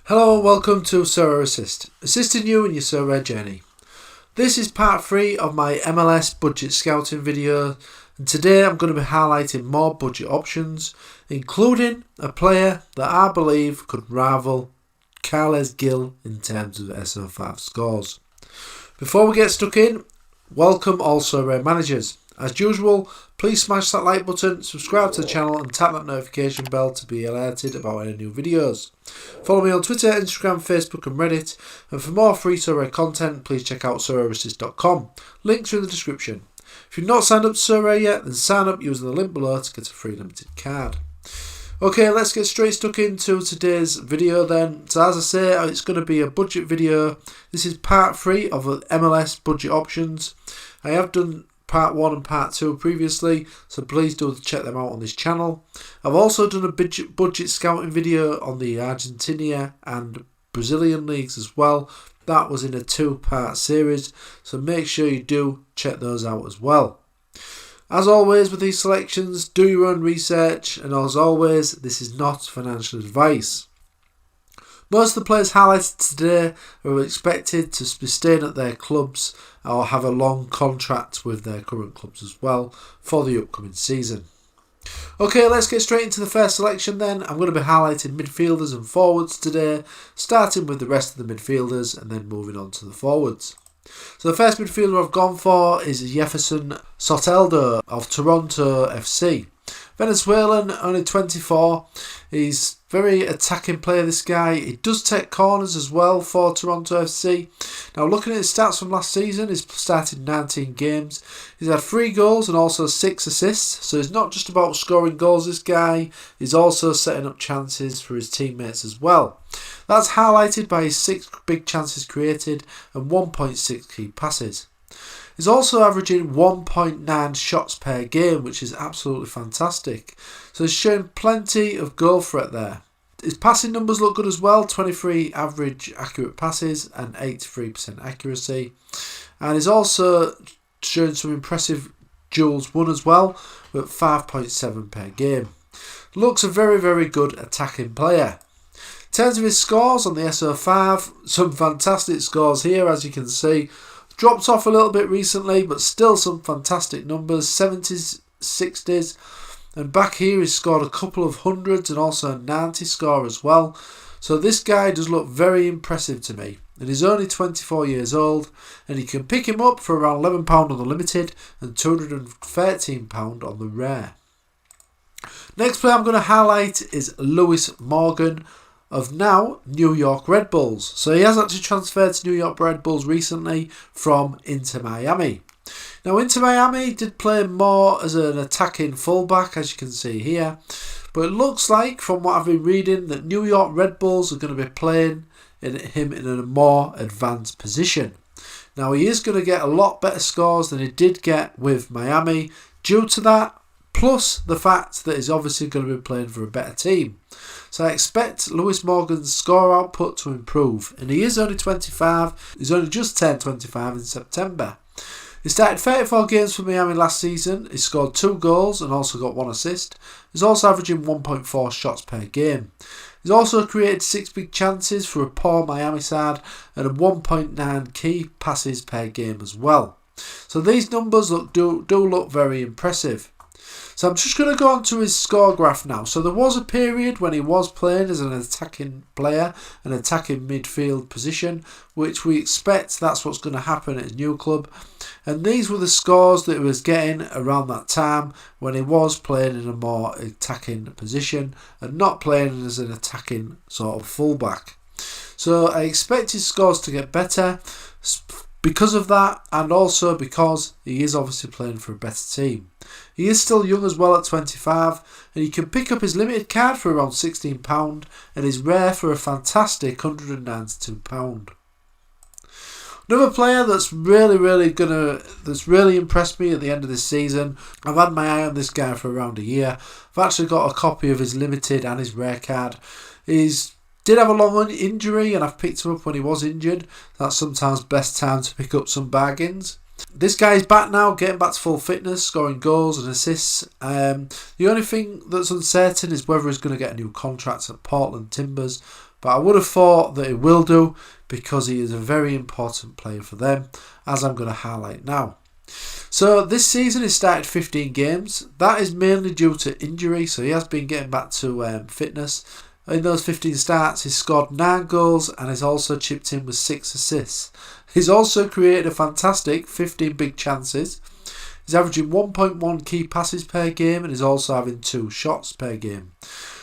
Hello and welcome to Sorare Assist, assisting you in your Sorare journey. This is part 3 of my MLS budget scouting video, and today I'm going to be highlighting more budget options, including a player that I believe could rival Carles Gil in terms of SO5 scores. Before we get stuck in, welcome all Sorare managers. As usual, please smash that like button, subscribe to the channel and tap that notification bell to be alerted about any new videos. Follow me on Twitter, Instagram, Facebook and Reddit, and for more free Sorare content please check out SorareAssist.com. Links are in the description. If you've not signed up to Sorare yet, then sign up using the link below to get a free limited card. Okay, let's get straight stuck into today's video then. So as I say, it's going to be a budget video. This is part 3 of MLS budget options. I have done part 1 and part 2 previously, so please do check them out on this channel. I've also done a budget scouting video on the Argentina and Brazilian leagues as well. That was in a 2-part series, so make sure you do check those out as well. As always with these selections, do your own research, and as always, this is not financial advice. Most of the players highlighted today are expected to be staying at their clubs or have a long contract with their current clubs as well for the upcoming season. Okay, let's get straight into the first selection then. I'm going to be highlighting midfielders and forwards today, starting with the rest of the midfielders and then moving on to the forwards. So the first midfielder I've gone for is Jeffarson Sotelda of Toronto FC. Venezuelan, only 24. He's very attacking player, this guy. He does take corners as well for Toronto FC. Now looking at his stats from last season, he's started 19 games. He's had 3 goals and also 6 assists. So it's not just about scoring goals, this guy. He's also setting up chances for his teammates as well. That's highlighted by his 6 big chances created and 1.6 key passes. He's also averaging 1.9 shots per game, which is absolutely fantastic. So he's showing plenty of goal threat there. His passing numbers look good as well, 23 average accurate passes and 83% accuracy. And he's also showing some impressive duels won as well, with 5.7 per game. Looks a very, very good attacking player. In terms of his scores on the SO5, some fantastic scores here, as you can see. Dropped off a little bit recently, but still some fantastic numbers, 70s, 60s. And back here he's scored a couple of hundreds and also a 90 score as well. So this guy does look very impressive to me. And he's only 24 years old, and you can pick him up for around £11 on the limited and £213 on the rare. Next player I'm going to highlight is Lewis Morgan of now New York Red Bulls. So he has actually transferred to New York Red Bulls recently from Inter Miami. Now Inter Miami did play more as an attacking fullback, as you can see here, but it looks like from what I've been reading that New York Red Bulls are going to be playing him in a more advanced position. Now he is going to get a lot better scores than he did get with Miami due to that, plus the fact that he's obviously going to be playing for a better team. So I expect Lewis Morgan's score output to improve, and he is only 25. He's only just turned 25 in September. He started 34 games for Miami last season. He scored 2 goals and also got 1 assist. He's also averaging 1.4 shots per game. He's also created 6 big chances for a poor Miami side and a 1.9 key passes per game as well. So these numbers do look very impressive. So I'm just going to go on to his score graph now. So there was a period when he was playing as an attacking player, an attacking midfield position, which we expect that's what's going to happen at his new club. And these were the scores that he was getting around that time when he was playing in a more attacking position and not playing as an attacking sort of fullback. So I expect his scores to get better because of that, and also because he is obviously playing for a better team. He is still young as well at 25, and you can pick up his limited card for around £16 and his rare for a fantastic £192. Another player that's really impressed me at the end of this season. I've had my eye on this guy for around a year. I've actually got a copy of his limited and his rare card. He's did have a long injury, and I've picked him up when he was injured. That's sometimes best time to pick up some bargains. This guy's back now, getting back to full fitness, scoring goals and assists. The only thing that's uncertain is whether he's going to get a new contract at Portland Timbers but I would have thought that he will do because he is a very important player for them, as I'm going to highlight now. So this season he started 15 games. That is mainly due to injury, so he has been getting back to fitness. In those 15 starts, he scored 9 goals and has also chipped in with 6 assists. He's also created a fantastic 15 big chances. He's averaging 1.1 key passes per game and is also having 2 shots per game.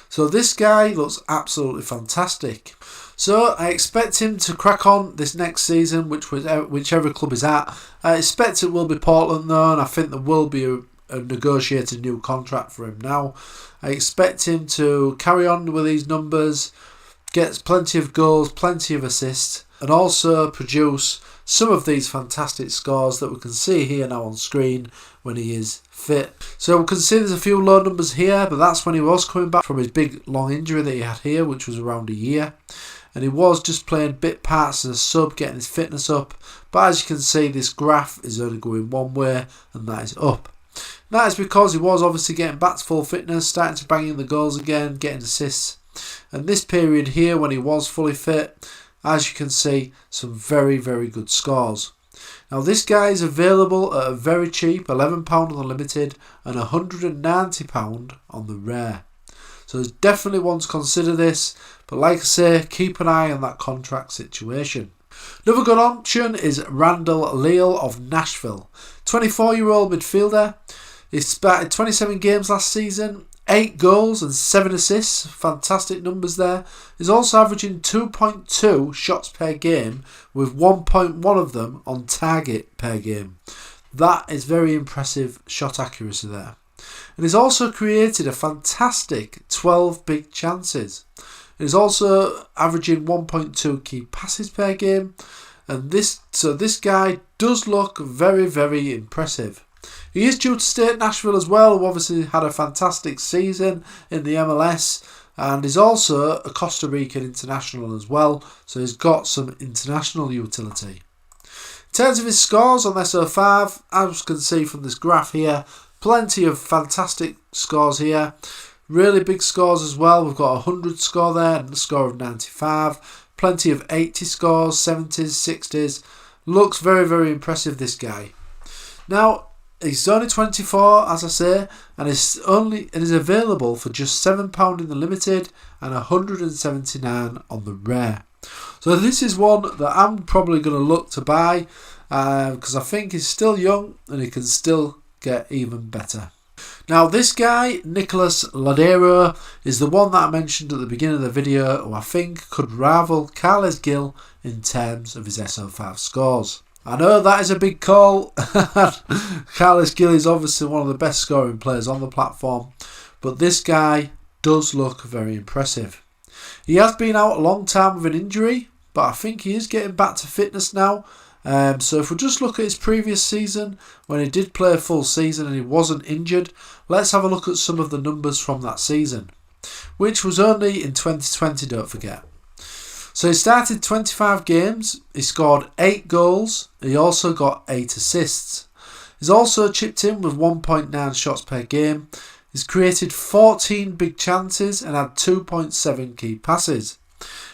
So this guy looks absolutely fantastic. So I expect him to crack on this next season, whichever club he's at. I expect it will be Portland though, and I think there will be a negotiated new contract for him now. I expect him to carry on with these numbers, get plenty of goals, plenty of assists, and also produce some of these fantastic scores that we can see here now on screen when he is fit. So we can see there's a few low numbers here, but that's when he was coming back from his big long injury that he had here, which was around a year. And he was just playing bit parts as a sub, getting his fitness up. But as you can see, this graph is only going one way, and that is up. That is because he was obviously getting back to full fitness, starting to bang in the goals again, getting assists. And this period here, when he was fully fit, as you can see, some very, very good scores. Now this guy is available at a very cheap £11 on the limited and £190 on the rare. So there's definitely one to consider this, but like I say, keep an eye on that contract situation. Another good option is Randall Lele of Nashville. 24-year-old midfielder. He started 27 games last season, 8 goals and 7 assists. Fantastic numbers there. He's also averaging 2.2 shots per game, with 1.1 of them on target per game. That is very impressive shot accuracy there. And he's also created a fantastic 12 big chances. He's also averaging 1.2 key passes per game. And this guy does look very, very impressive. He is due to stay at Nashville as well, who obviously had a fantastic season in the MLS, and is also a Costa Rican international as well, so he's got some international utility. In terms of his scores on SO5, as you can see from this graph here, plenty of fantastic scores here. Really big scores as well. We've got a 100 score there and a score of 95. Plenty of 80 scores, 70s, 60s. Looks very, very impressive, this guy. Now, he's only 24, as I say, and is available for just £7 in the limited and £179 on the rare. So this is one that I'm probably going to look to buy because I think he's still young and he can still get even better. Now this guy, Nicolas Lodeiro, is the one that I mentioned at the beginning of the video, who I think could rival Carles Gil in terms of his SO5 scores. I know that is a big call. Carles Gil is obviously one of the best scoring players on the platform, but this guy does look very impressive. He has been out a long time with an injury, but I think he is getting back to fitness now. So if we just look at his previous season, when he did play a full season and he wasn't injured, let's have a look at some of the numbers from that season, which was only in 2020, don't forget. So he started 25 games, he scored 8 goals, he also got 8 assists. He's also chipped in with 1.9 shots per game, he's created 14 big chances and had 2.7 key passes.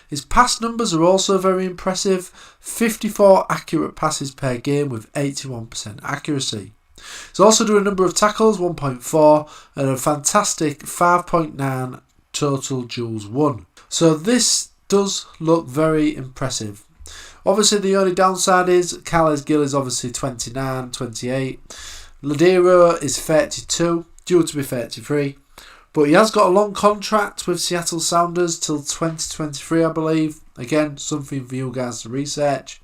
His pass numbers are also very impressive, 54 accurate passes per game with 81% accuracy. He's also doing a number of tackles, 1.4, and a fantastic 5.9 total duels won. So this does look very impressive. Obviously the only downside is Carles Gil is obviously 29, 28. Lodeiro is 32, due to be 33. But he has got a long contract with Seattle Sounders till 2023, I believe. Again, something for you guys to research.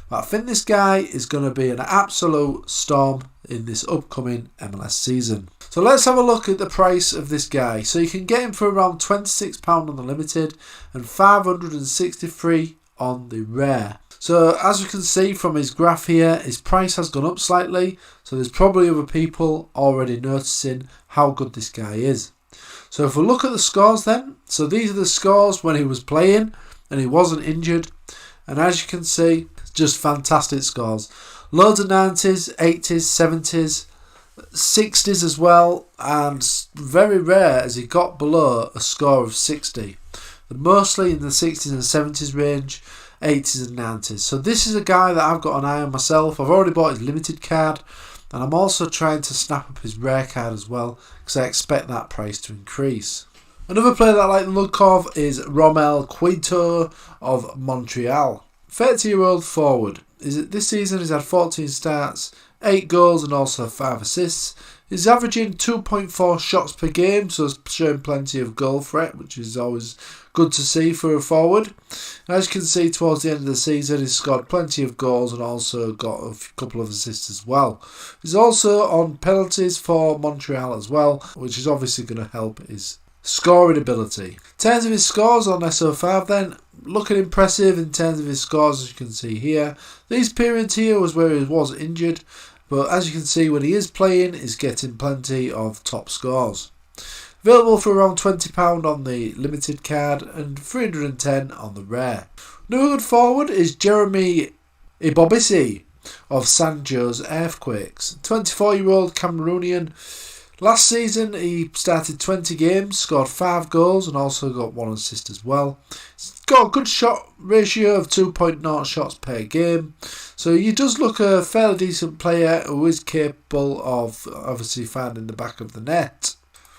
But I think this guy is going to be an absolute storm in this upcoming MLS season. So let's have a look at the price of this guy. So you can get him for around £26 on the limited and $563 on the rare. So as you can see from his graph here, his price has gone up slightly. So there's probably other people already noticing how good this guy is. So if we look at the scores then, so these are the scores when he was playing and he wasn't injured. And as you can see, just fantastic scores. Loads of 90s, 80s, 70s, 60s as well. And very rare as he got below a score of 60. They're mostly in the 60s and 70s range, 80s and 90s. So this is a guy that I've got an eye on myself. I've already bought his limited card, and I'm also trying to snap up his rare card as well, because I expect that price to increase. Another player that I like the look of is Marcelo Quinto of Montreal. 30-year-old forward. This season he's had 14 starts, 8 goals and also 5 assists. He's averaging 2.4 shots per game, so he's showing plenty of goal threat, which is always good to see for a forward. And as you can see, towards the end of the season, he's scored plenty of goals and also got a couple of assists as well. He's also on penalties for Montreal as well, which is obviously going to help his scoring ability. In terms of his scores on SO5 then, looking impressive in terms of his scores, as you can see here. These periods here was where he was injured, but as you can see, when he is playing, he's getting plenty of top scores. Available for around £20 on the limited card and £310 on the rare. Another good forward is Jeremy Ibobisi of San Jose Earthquakes. 24-year-old Cameroonian. Last season he started 20 games, scored 5 goals and also got 1 assist as well. He's got a good shot ratio of 2.0 shots per game. So he does look a fairly decent player who is capable of obviously finding the back of the net.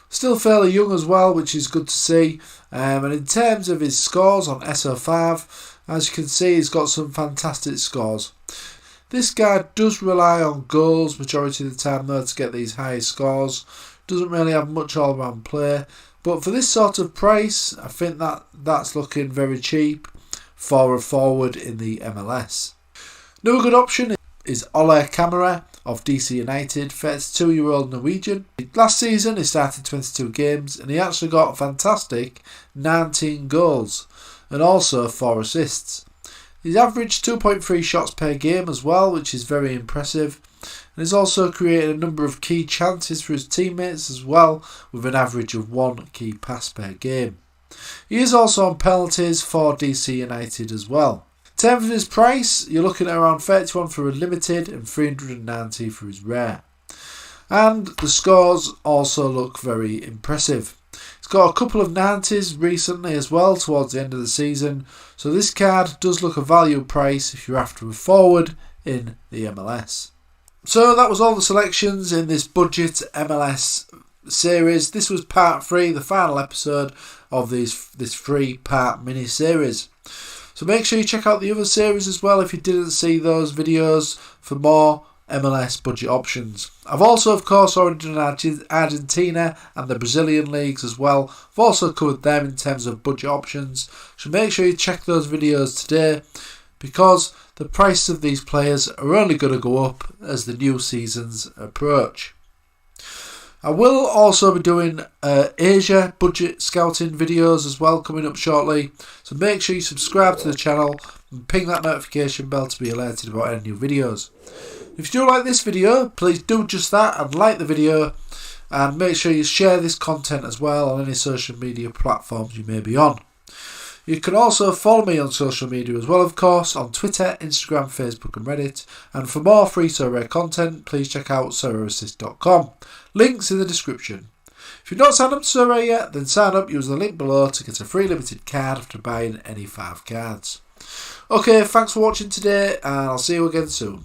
Still fairly young as well, which is good to see. And in terms of his scores on SO5, as you can see, he's got some fantastic scores. This guy does rely on goals majority of the time though to get these high scores. Doesn't really have much all-round play. But for this sort of price, I think that's looking very cheap for a forward in the MLS. Another good option is Ola Kamara of DC United, 32-year-old Norwegian. Last season he started 22 games and he actually got a fantastic 19 goals and also 4 assists. He's averaged 2.3 shots per game as well, which is very impressive. And he's also created a number of key chances for his teammates as well, with an average of 1 key pass per game. He is also on penalties for DC United as well. In terms of his price, you're looking at around 31 for a limited and 390 for his rare. And the scores also look very impressive. He's got a couple of 90s recently as well towards the end of the season, so this card does look a value price if you're after a forward in the MLS. So that was all the selections in this budget MLS series. This was part 3, the final episode of this 3-part mini series. So make sure you check out the other series as well if you didn't see those videos for more MLS budget options. I've also of course already done Argentina and the Brazilian leagues as well. I've also covered them in terms of budget options, so make sure you check those videos today because the prices of these players are only going to go up as the new seasons approach. I will also be doing Asia budget scouting videos as well coming up shortly, so make sure you subscribe to the channel and ping that notification bell to be alerted about any new videos. If you do like this video, please do just that and like the video, and make sure you share this content as well on any social media platforms you may be on. You can also follow me on social media as well, of course, on Twitter, Instagram, Facebook and Reddit. And for more free Sorare content, please check out SorareAssist.com. Links in the description. If you've not signed up to Sorare yet, then sign up, use the link below to get a free limited card after buying any 5 cards. Okay, thanks for watching today, and I'll see you again soon.